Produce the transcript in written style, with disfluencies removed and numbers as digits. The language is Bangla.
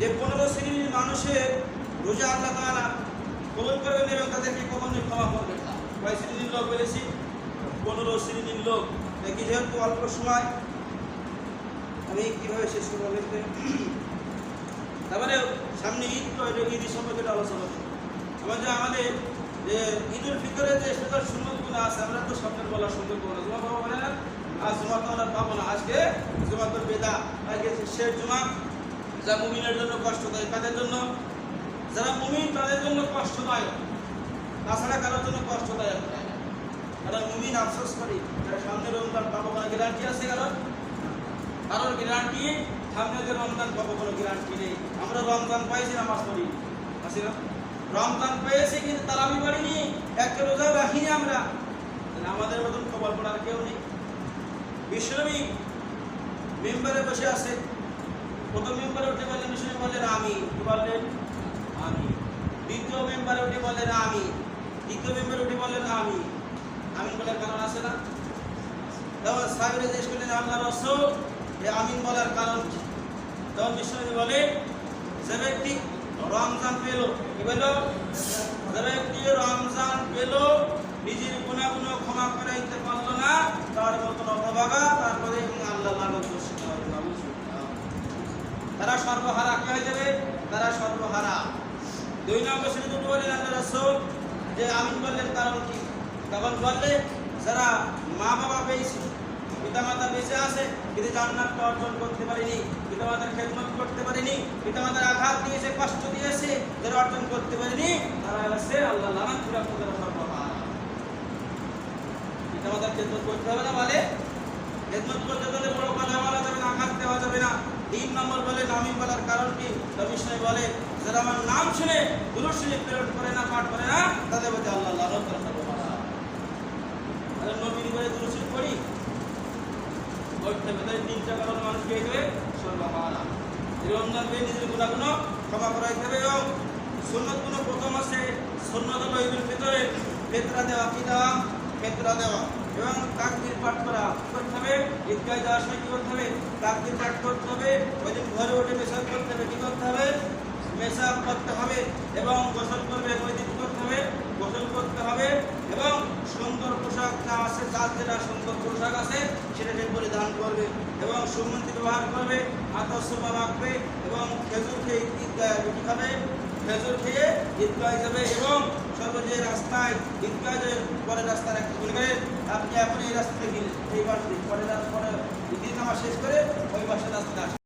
যে 15 শ্রেণীর মানুষের রোজা আল্লাহ তাআলা কবুল করবেন এবং তাদেরকে কখনোই ক্ষমা করবেন না। কয় শ্রেণীর লোক বলেছি? 15 শ্রেণীর লোক। দেখি যেহেতু অল্প সময় আমি কীভাবে শেষ করবো বলতে, তারপরে সামনে ঈদ, তো ঈদের সম্পর্কে আলোচনা করব। আমাদের যে ঈদুল ফিতরের যে সুন্দর সুন্নতগুলো আছে, আমরা তো স্বপ্নের বলা সুন্দর করবো না, জমা পাবো বলে না, আর জমা তো আমরা পাবো না। আজকে জমা তো বেদা, আজকে শেষ জমা। যা মুমিনের জন্য কষ্টদায়ক, তাদের জন্য, যারা মুমিন তাদের জন্য কষ্টদায়ক, তাছাড়া কারোর জন্য কষ্টদায়ক। তারা মুমিন আফসোস করি, তারা সামনে রমজান পাবো, কোনো গ্যারান্টি আছে কারোর গ্যারান্টি? সামনে যে রমজান পাবো কোনো গ্যারান্টি নেই। আমরা রমজান পাইছি, নামাজ পড়ি, আসি না? রমজান পেয়েছি কিন্তু তারাবি পড়িনি, একটা রোজাও রাখিনি আমরা। আমাদের মতন খবর পড়ার কেউ নেই। বিশ্বনবী মেম্বারে বসে আছে, প্রথম মেম্বারে উঠে বললেন, বিশ্বনবী বললেন আমি, কি বললেন? আমি। দ্বিতীয় মেম্বারে উঠে বললেন আমি, তৃতীয় মেম্বারে উঠে বললেন আমি। আমিন বলার কারণ আছে না? তখন সাহাবীরা জিজ্ঞেস করলেন, আল্লাহ রাসূল, এই আমিন বলার কারণ কি? তখন বিশ্বনবী বলে, যে ব্যক্তি রমজান পেল, কি বলল? যে ব্যক্তি রমজান পেল, নিজের গুনাহগুলো ক্ষমা করাইতে পারলো না, তার মতন অভাগা, তারপরে আল্লাহ লানত করছে, তারা সর্বহারা। কি হয়ে যাবে? তারা সর্বহারা। 2 নম্বর শ্রেণী দুটো বলেন আল্লাহ রাসূল, যে আমিন বললেন কারণ কি? তখন বললে, যারা মা বাবা পেয়েছে, পিতামাতা বেঁচে আছে কিন্তু জান্নাতটা অর্জন করতে পারেনি, পিতামাতার খেদমত করতে পারেনি, পিতামাতার আঘাত দিয়েছে, কষ্ট দিয়েছে, যারা অর্জন করতে পারেনি, তারা আছে আল্লাহ লানত পুরা করে সর্বহারা। পিতামাতার খেদমত করতে হবে না, বলে খেদমত করতে হলে বড় কথা বলা যাবে না, আঘাত দেওয়া যাবে না। 3 নম্বর বলে আমিন বলার কারণ কি? বিষয় বলে, যারা আমার নাম শুনে দুরূদ শরীফ প্রেরণ করে না, পাঠ করে না, তাদের প্রতি আল্লাহ লানত করে সর্বহারা। আর নবীর উপরে দুরূদ শরীফ পড়ি, করতে হবে। তাই 3টা কারণ মানুষ পেয়ে যাবে সর্বহারা। রমজান পেয়ে নিজের গুনাহগুলো ক্ষমা করাইতে হবে। এবং সুন্নতগুলো প্রথম আছে, সুন্নত হলো ঈদুল ফিতরে ফিতরা দেওয়া। কি দেওয়া? ফিতরা দেওয়া। এবং তাকবীর পাঠ করা করতে হবে। ঈদগাহে যাওয়ার সময় কি করতে হবে? তাকবীর পাঠ করতে হবে। ওই দিন ঘরে উঠে পেশাব করতে হবে। কি করতে হবে? পেশাব করতে হবে। এবং গোসল করবে, ওই দিন করতে হবে, গোসল করতে হবে। এবং সুন্দর পোশাক যা আছে, যার যেটা সুন্দর পোশাক আছে সেটাকে পরিধান করবে এবং সুগন্ধি ব্যবহার করবে, আতর সুবা মাখবে এবং খেজুর খেয়ে ঈদগাহে রুটি খাবে, খেজুর খেয়ে ঈদগাহে যাবে। এবং সর্বজে রাস্তায় ঈদগাহের পরে রাস্তার একটা ভুল করে আপনি এখন এই রাস্তাতে গেলেন, এই পাশে পরে ঈদের নামাজ শেষ করে ওই পাশে রাস্তায়